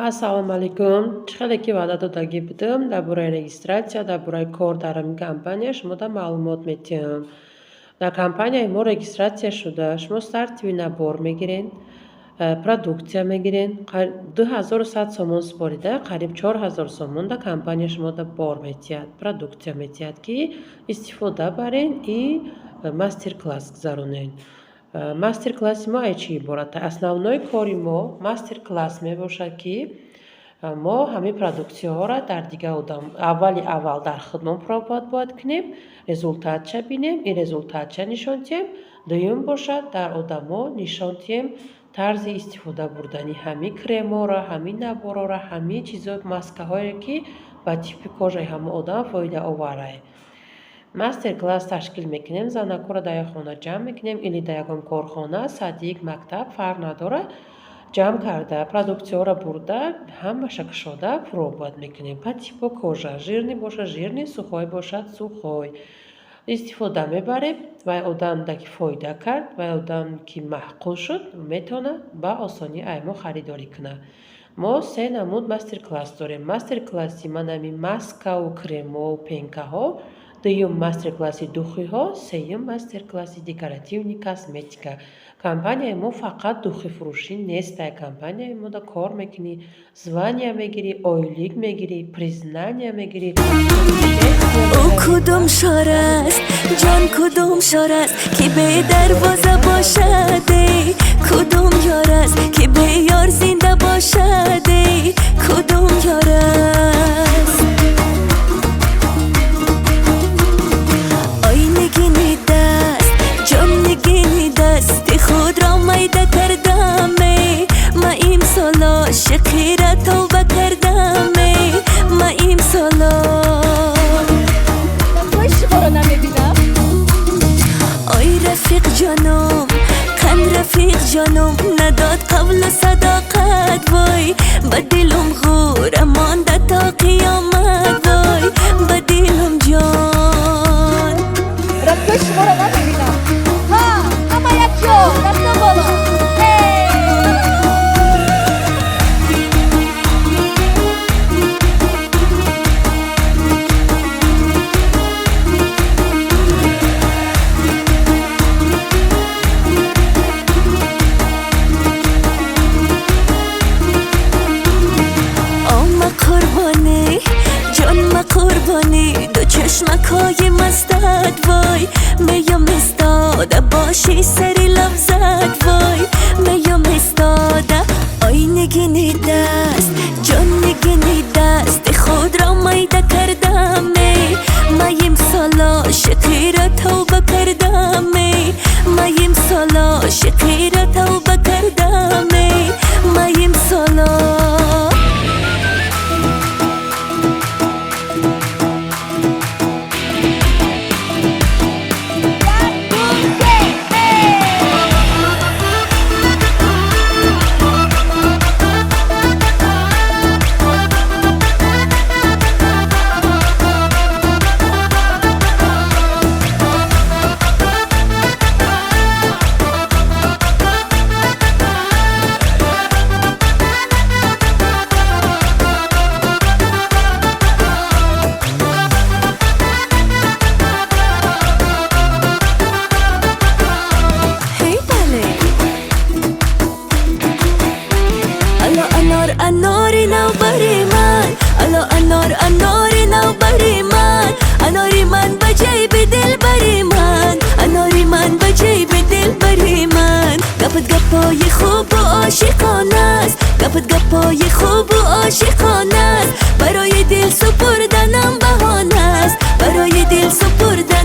Assalomu alaykum. Chig'iliki va'da dodagi bidim darбораи регистрация, дарбораи кор дар ҳамин компания шумода маълумот метиҳам. Дар компанияи мо регистрация шуда шумо стартиви набор мегирен, продукция мегирен, 2100 сомон спорида қариб 4000 сомон дар компания шумода бор метиҳад, продукция метиҳад ки истифода барен и мастер-класс гузаронен. Мастер-класси мо аз чӣ иборат? Основной кори мо мастер-класс мебошад ки мо ҳамин продуксияҳоро дар дига одам аввал дар худмон пробоват бояд кунем, результатша бинем, и результатша нишон диҳем. Дуюм бошад дар одамо нишон диҳем тарзи истифода бурдани ҳамин креморо, ҳамин наборро, ҳамин чизо маскаҳое ки ба типи кожаи ҳамон одам фоидаоварае. Мастер-класс ташкил мекунем, занакҳоро дар як хона ҷамъ мекунем или дар ягон корхона, садик, мактаб фарқ надорад, ҷамъ карда продуксияҳоро бурда ҳамаша кушода пробоват мекунем. По типу кожа жирни бошад жирни, сухой бошад сухой истифода мебарем. Вай одам ки фоида кард, вай одам ки маҳқул шуд, метавонад ба осонӣ аз мо харидорӣ кунад. Мо се намуд мастер-класс дорем. Мастер-класси манами маскаву кремову пенкаҳо, дуюм мастер-класси духиҳо, сеюм мастер-класси декоративни косметика. Компанияи мо фақат духифурӯшӣ нест. Дар компанияи мо да кор мекунӣ, звания мегирӣ, ойлик мегирӣ, признания мегирӣ. او کدوم شار است جان کدوم شار است که به دروازه باشد کدوم یار است که به یار زنده باشد کدوم یار است آی نگینی دست جان نگینی دست خود را میده کردم ما امسالا شقی را توبه کردم ما امسالا رفیق جانم کن رفیق جانم نداد قبل صداقت وای با دلم غور مانده تا قیامت وای با دلم جان رفیق شما رو نمیبینم ها اما یک جو دستا بالا دو چشمکای مستت وای میم استاده باشی سری لفظت وای میم استاده آی نگینی دست جان نگینی دست خود را میده کردم میم سالا شقی را توبه کردم میم سالا شقی را توبه کردم میم سالا اناری نو بری من الا اناری نو بری من اناری من بجای به دل بری من اناری من بجای به دل بری من گپت گپای خوب و عاشقانه است گپت گپای خوب و عاشقانه است برای دل سپردنم بهانه است برای دل سپردن